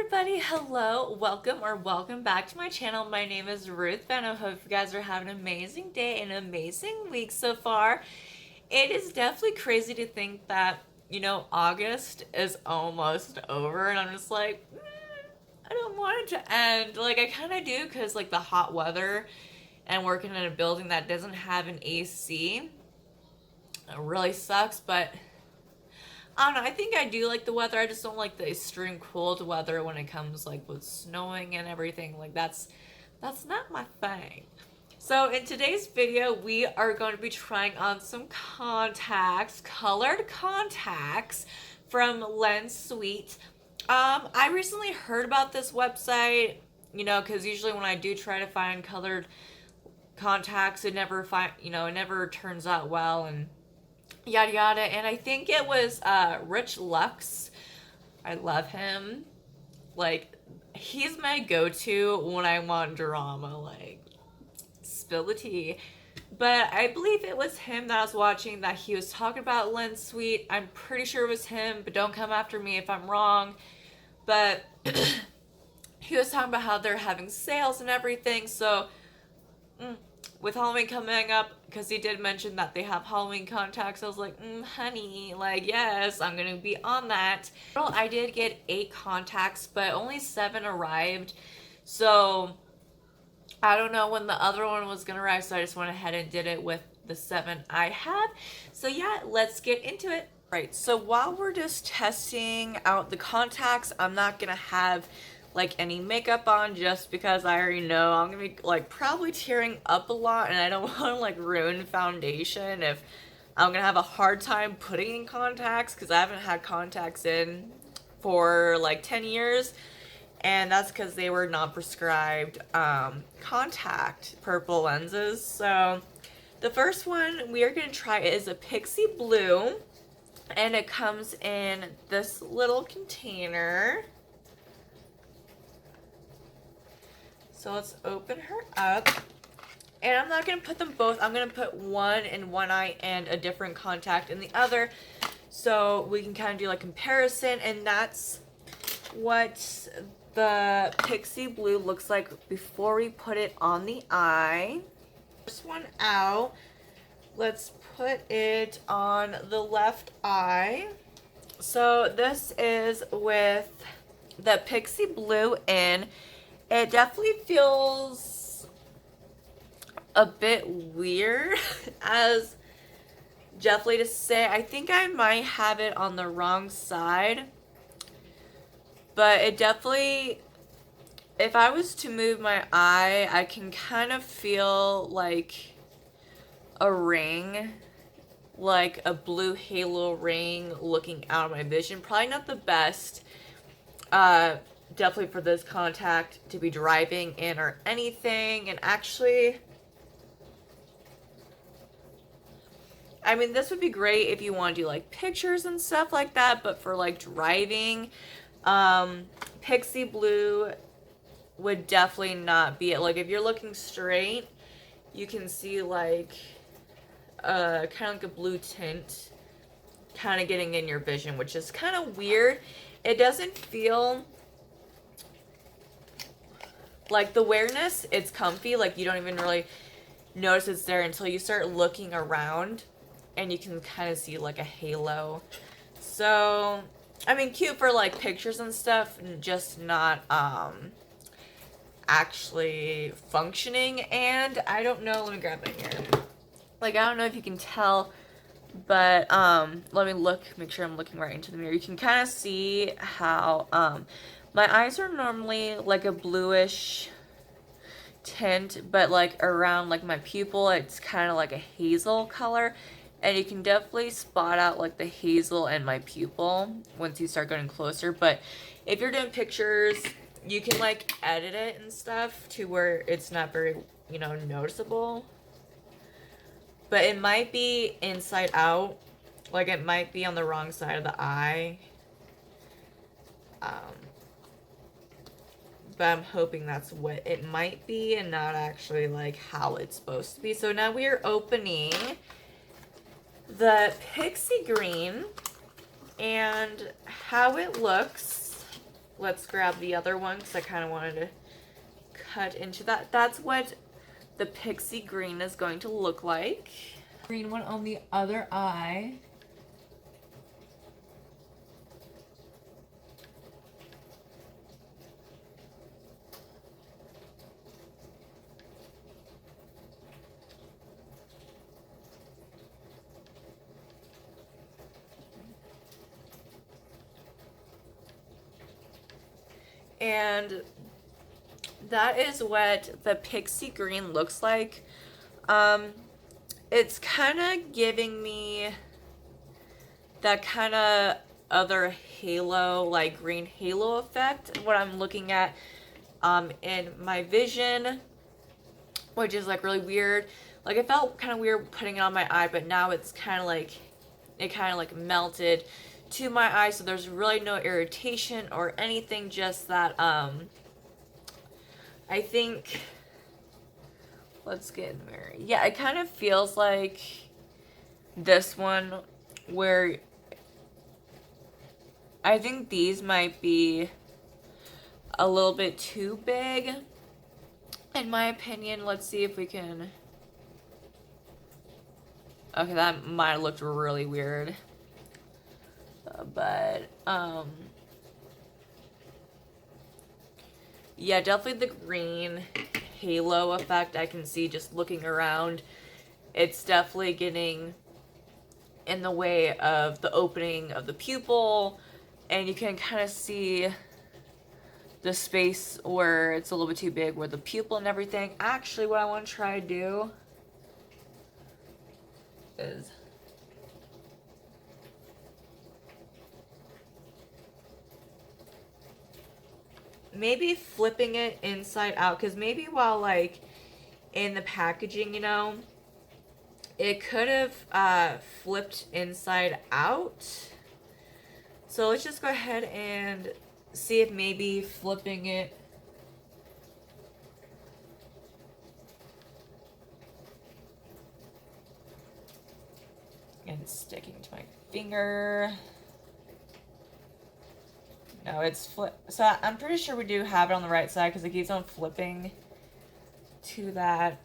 everybody, hello, welcome back to my channel. My name is Ruth Venom. Hope you guys are having an amazing day and an amazing week so far. It is definitely crazy to think that, August is almost over and I'm just like, I don't want it to end. Like, I kind of do because, like, the hot weather and working in a building that doesn't have an AC, it really sucks, but I don't know. I think I do like the weather. I just don't like the extreme cold weather when it comes like with snowing and everything. Like that's not my thing. So in today's video, we are going to be trying on some contacts, colored contacts from Lensweets. I recently heard about this website, because usually when I do try to find colored contacts, it never turns out well and yada yada. And I think it was Rich Lux. I love him. Like, he's my go-to when I want drama, like spill the tea. But I believe it was him that I was watching that he was talking about Lensweets. I'm pretty sure it was him, but don't come after me if I'm wrong. But he was talking about how they're having sales and everything. So with Halloween coming up, because he did mention that they have Halloween contacts, I was like, honey, like, yes, I'm gonna be on that. Well, I did get 8 contacts, but only 7 arrived, so I don't know when the other one was gonna arrive, so I just went ahead and did it with the 7 I had. So yeah, let's get into it. Right, so while we're just testing out the contacts, I'm not gonna have like any makeup on just because I already know I'm gonna be like probably tearing up a lot and I don't want to like ruin foundation if I'm gonna have a hard time putting in contacts, because I haven't had contacts in for like 10 years, and that's because they were not prescribed contact purple lenses. So the first one we are gonna try is a Pixie Blue, and it comes in this little container. So let's open her up. And I'm not going to put them both. I'm going to put one in one eye and a different contact in the other, so we can kind of do like comparison. And that's what the Pixie Blue looks like before we put it on the eye. First one out. Let's put it on the left eye. So this is with the Pixie Blue in. It definitely feels a bit weird, as definitely to say. I think I might have it on the wrong side, but it definitely, if I was to move my eye, I can kind of feel like a ring, like a blue halo ring looking out of my vision. Probably not the best, definitely for this contact to be driving in or anything. And actually, I mean, this would be great if you want to do like pictures and stuff like that, but for like driving, Pixie Blue would definitely not be it. Like, if you're looking straight, you can see like kind of like a blue tint kind of getting in your vision, which is kind of weird. It doesn't feel like the awareness, it's comfy. Like, you don't even really notice it's there until you start looking around and you can kind of see like a halo. So, I mean, cute for like pictures and stuff, just not actually functioning. And I don't know, let me grab it here. Like, I don't know if you can tell, but let me look, make sure I'm looking right into the mirror. You can kind of see how my eyes are normally like a bluish tint, but like around like my pupil, it's kind of like a hazel color. And you can definitely spot out like the hazel in my pupil once you start getting closer. But if you're doing pictures, you can like edit it and stuff to where it's not very, noticeable. But it might be inside out. Like, it might be on the wrong side of the eye. But I'm hoping that's what it might be and not actually like how it's supposed to be. So now we are opening the Pixie Green, and how it looks let's grab the other one because I kind of wanted to cut into that. That's what the Pixie Green is going to look like. Green one on the other eye. And that is what the Pixie Green looks like. It's kind of giving me that kind of other halo, like green halo effect, what I'm looking at in my vision, which is like really weird. Like it felt kind of weird putting it on my eye, but now it's kind of like, it kind of like melted to my eye, so there's really no irritation or anything, just that I think, let's get in the mirror. Yeah, it kind of feels like this one, where I think these might be a little bit too big, in my opinion. Let's see if we can, okay, that might have looked really weird. But, yeah, definitely the green halo effect I can see just looking around. It's definitely getting in the way of the opening of the pupil, and you can kind of see the space where it's a little bit too big, where the pupil and everything. Actually, what I want to try to do is maybe flipping it inside out, because maybe while like in the packaging, you know, it could have flipped inside out. So let's just go ahead and see if maybe flipping it and sticking to my finger. No, it's flip. So I'm pretty sure we do have it on the right side because it keeps on flipping to that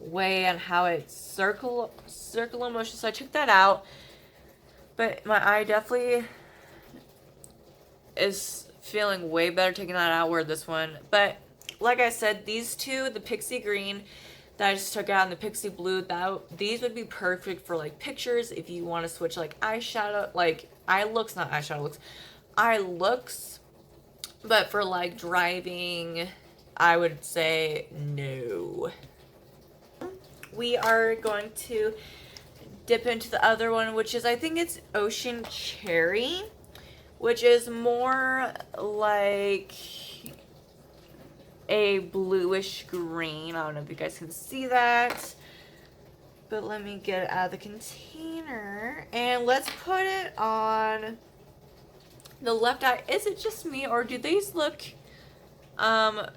way, and how it's circular motion. So I took that out, but my eye definitely is feeling way better taking that out, where this one. But like I said, these two, the Pixie Green that I just took out and the Pixie Blue, these would be perfect for like pictures if you want to switch like eyeshadow, like eye looks, not eyeshadow looks, eye looks. But for like driving, I would say no. We are going to dip into the other one, which is, I think it's Ocean Cherry, which is more like a bluish green. I don't know if you guys can see that, but let me get it out of the container and let's put it on the left eye. Is it just me, or do these look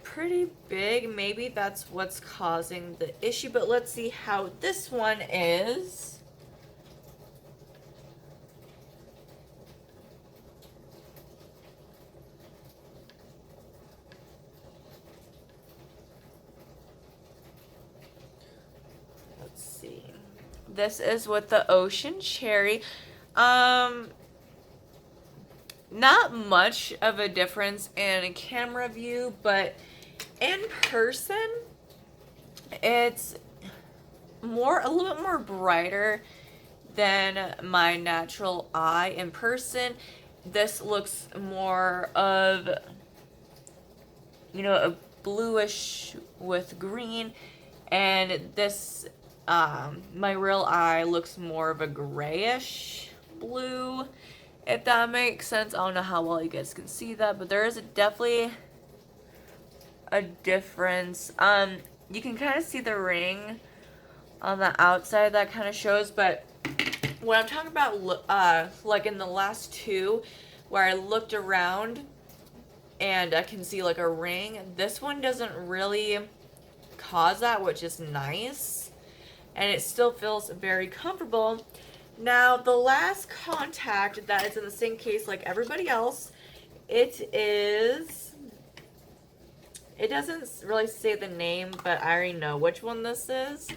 pretty big? Maybe that's what's causing the issue, but let's see how this one is. Let's see. This is with the Ocean Cherry. Not much of a difference in a camera view, but in person, it's a little bit more brighter than my natural eye. In person, this looks more of, you know, a bluish with green, and this, my real eye looks more of a grayish blue, if that makes sense. I don't know how well you guys can see that, but there is definitely a difference. You can kind of see the ring on the outside that kind of shows, but what I'm talking about, like in the last two, where I looked around and I can see like a ring, this one doesn't really cause that, which is nice, and it still feels very comfortable. Now, the last contact that is in the same case like everybody else It is, it doesn't really say the name, but I already know which one this is.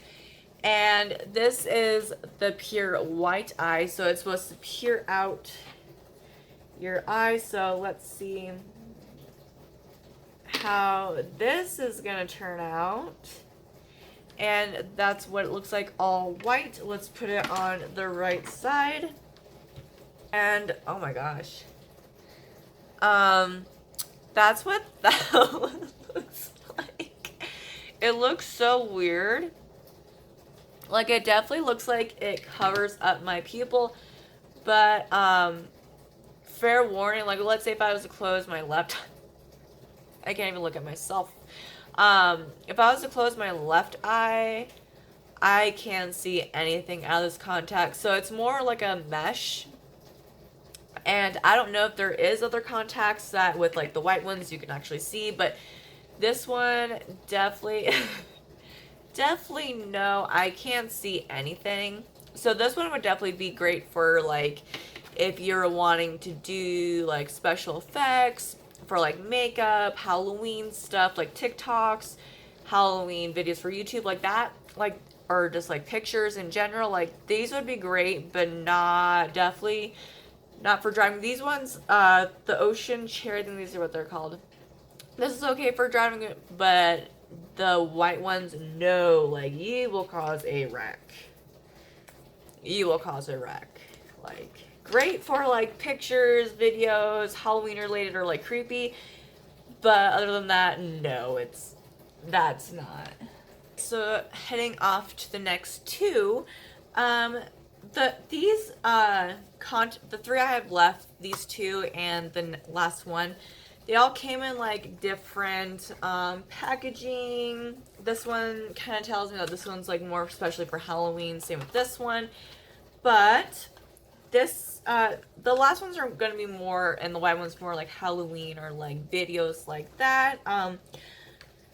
And this is the Pure White Eye, so it's supposed to pure out your eye. So let's see how this is gonna turn out. And that's what it looks like, all white. Let's put it on the right side. And oh my gosh, that's what that looks like. It looks so weird. Like, it definitely looks like it covers up my pupil, but fair warning, like, let's say if I was to close my left, I can't even look at myself. If I was to close my left eye, I can't see anything out of this contact. So it's more like a mesh. And I don't know if there is other contacts that with like the white ones you can actually see, but this one definitely definitely no, I can't see anything. So this one would definitely be great for like if you're wanting to do like special effects for like makeup, Halloween stuff, like TikToks, Halloween videos for YouTube, like that, like, or just like pictures in general. Like, these would be great, but not, definitely not for driving. These ones, the Ocean Cherry, I think these are what they're called. This is okay for driving, but the white ones, no, like, you will cause a wreck. You will cause a wreck. Like, great for like pictures, videos, Halloween related, or like creepy, but other than that, no, that's not. So heading off to the next two, the three I have left, these two and the last one, they all came in like different packaging. This one kind of tells me that this one's like more especially for Halloween. Same with this one, but this the last ones are gonna be more, and the white one's more like Halloween or like videos like that.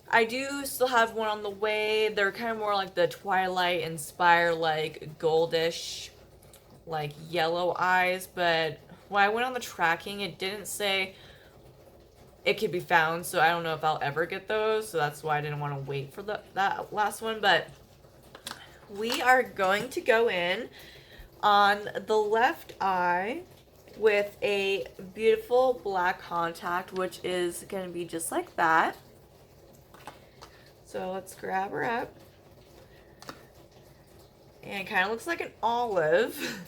I do still have one on the way. They're kind of more like the Twilight inspired, like goldish, like yellow eyes. But when I went on the tracking, it didn't say it could be found. So I don't know if I'll ever get those. So that's why I didn't want to wait for that last one. But we are going to go in on the left eye with a beautiful black contact, which is going to be just like that. So let's grab her up. And it kind of looks like an olive.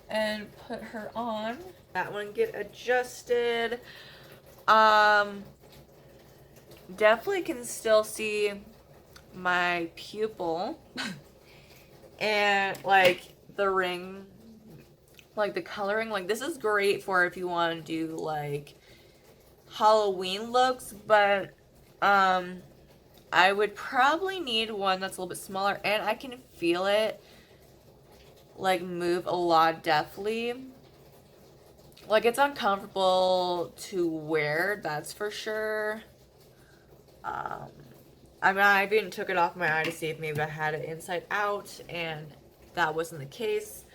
And put her on. That one get adjusted. Definitely can still see my pupil. And like the ring, like the coloring, like this is great for if you want to do like Halloween looks, but I would probably need one that's a little bit smaller, and I can feel it like move a lot, definitely. Like, it's uncomfortable to wear, that's for sure. I mean, I even took it off my eye to see if maybe I had it inside out, and that wasn't the case.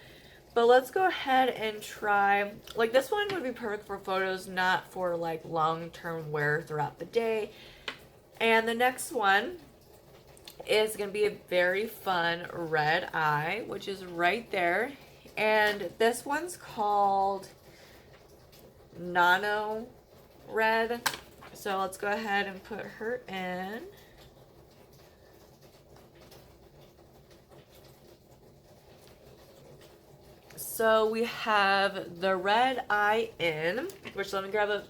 But let's go ahead and try, like, this one would be perfect for photos, not for like long-term wear throughout the day. And the next one is going to be a very fun red eye, which is right there. And this one's called Nano Red. So let's go ahead and put her in. So we have the red eye in, which let me grab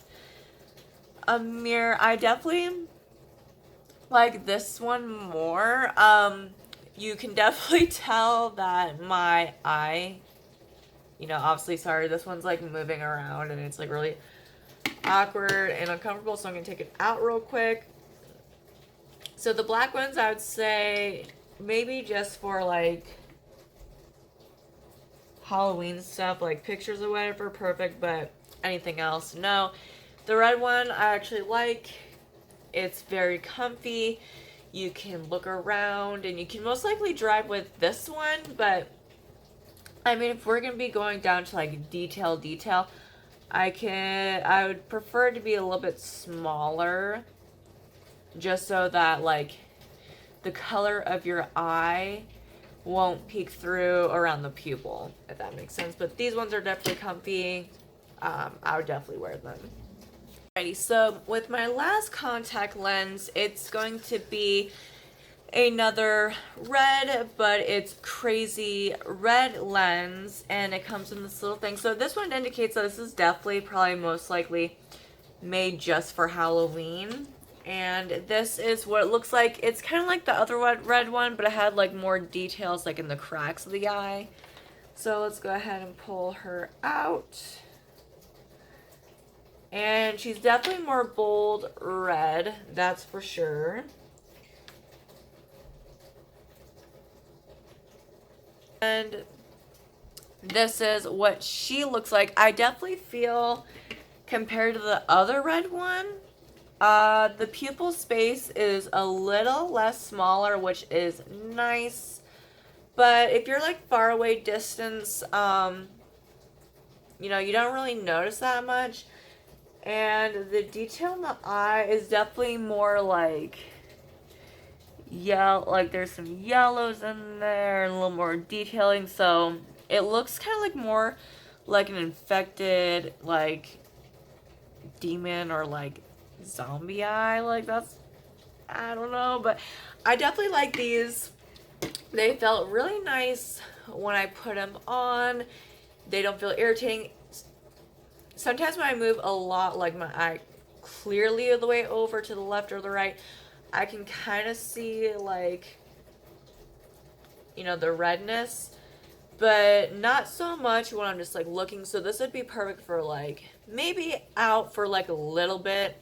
a mirror. I definitely like this one more. You can definitely tell that my eye, you know, obviously, sorry, this one's like moving around and it's like really awkward and uncomfortable, so I'm gonna take it out real quick. So the black ones, I would say maybe just for like Halloween stuff, like pictures or whatever, perfect, but anything else, no. The red one I actually like. It's very comfy. You can look around and you can most likely drive with this one, but I mean, if we're going to be going down to like detail, I would prefer it to be a little bit smaller, just so that like the color of your eye won't peek through around the pupil, if that makes sense. But these ones are definitely comfy. I would definitely wear them. Alrighty, so with my last contact lens, it's going to be another red, but it's crazy red lens, and it comes in this little thing. So this one indicates that this is definitely probably most likely made just for Halloween. And this is what it looks like. It's kind of like the other red one, but it had like more details like in the cracks of the eye. So let's go ahead and pull her out. And she's definitely more bold red, that's for sure. And this is what she looks like. I definitely feel, compared to the other red one, the pupil space is a little less smaller, which is nice. But if you're like far away distance, you know, you don't really notice that much. And the detail in the eye is definitely more like yellow, like there's some yellows in there and a little more detailing. So it looks kind of like more like an infected like demon or like zombie eye. Like that's, I don't know, but I definitely like these. They felt really nice when I put them on. They don't feel irritating. Sometimes when I move a lot, like my eye clearly the way over to the left or the right, I can kind of see like, you know, the redness, but not so much when I'm just like looking. So this would be perfect for like maybe out for like a little bit.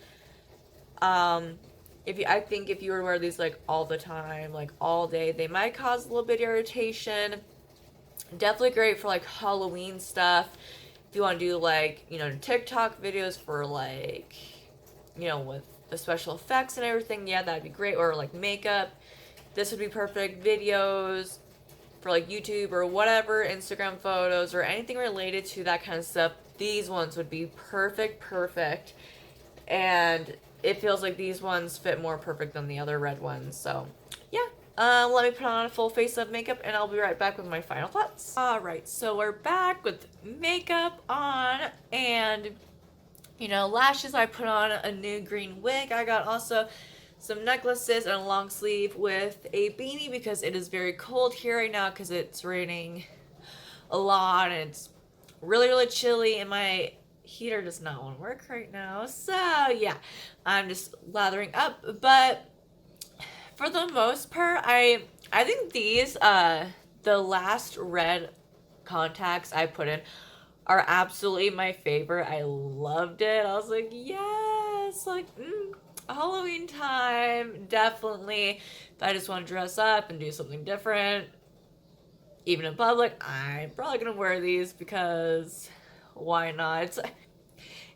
I think if you were to wear these like all the time, like all day, they might cause a little bit of irritation. Definitely great for like Halloween stuff. If you want to do like, you know, TikTok videos for like, you know, with the special effects and everything, yeah, that'd be great. Or like makeup, this would be perfect. Videos for like YouTube or whatever, Instagram photos or anything related to that kind of stuff, these ones would be perfect. And it feels like these ones fit more perfect than the other red ones. So yeah, let me put on a full face of makeup and I'll be right back with my final thoughts. Alright, so we're back with makeup on, and you know, lashes, I put on a new green wig. I got also some necklaces and a long sleeve with a beanie because it is very cold here right now because it's raining a lot and it's really chilly and my heater does not want to work right now. So yeah, I'm just lathering up. But for the most part, I think these the last red contacts I put in are absolutely my favorite. I loved it. I was like, yes, like Halloween time, definitely. If I just want to dress up and do something different, even in public, I'm probably gonna wear these because why not?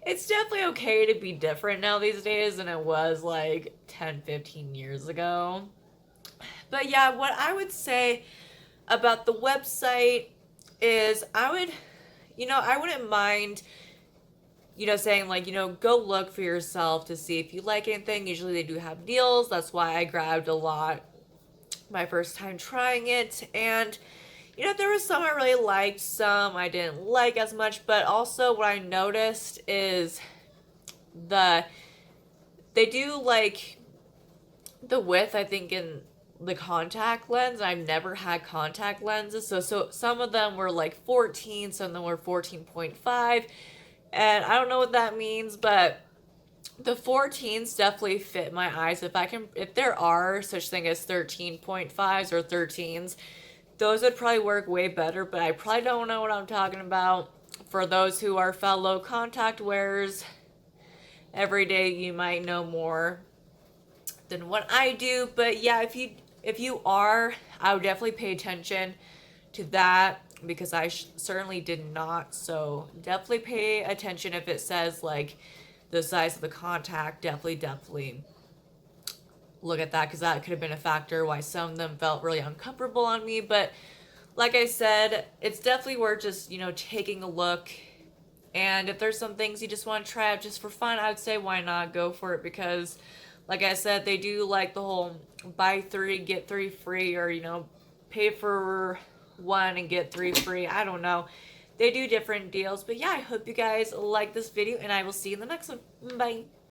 It's definitely okay to be different now these days than it was like 10-15 years ago. But yeah, what I would say about the website is I wouldn't mind, you know, saying like, you know, go look for yourself to see if you like anything. Usually they do have deals. That's why I grabbed a lot my first time trying it. And, you know, there was some I really liked, some I didn't like as much. But also what I noticed is they do like the width, I think, in the contact lens. I've never had contact lenses, so some of them were like 14, some of them were 14.5, and I don't know what that means, but the 14s definitely fit my eyes. If there are such thing as 13.5s or 13s, those would probably work way better, but I probably don't know what I'm talking about. For those who are fellow contact wearers, every day you might know more than what I do. But yeah, if you are, I would definitely pay attention to that because I certainly did not. So definitely pay attention if it says like the size of the contact. Definitely look at that because that could have been a factor why some of them felt really uncomfortable on me. But like I said, it's definitely worth just, you know, taking a look And if there's some things you just want to try out just for fun, I would say why not go for it, because like I said, they do like the whole buy three, get three free, or pay for one and get three free. I don't know. They do different deals. But yeah, I hope you guys like this video, and I will see you in the next one. Bye.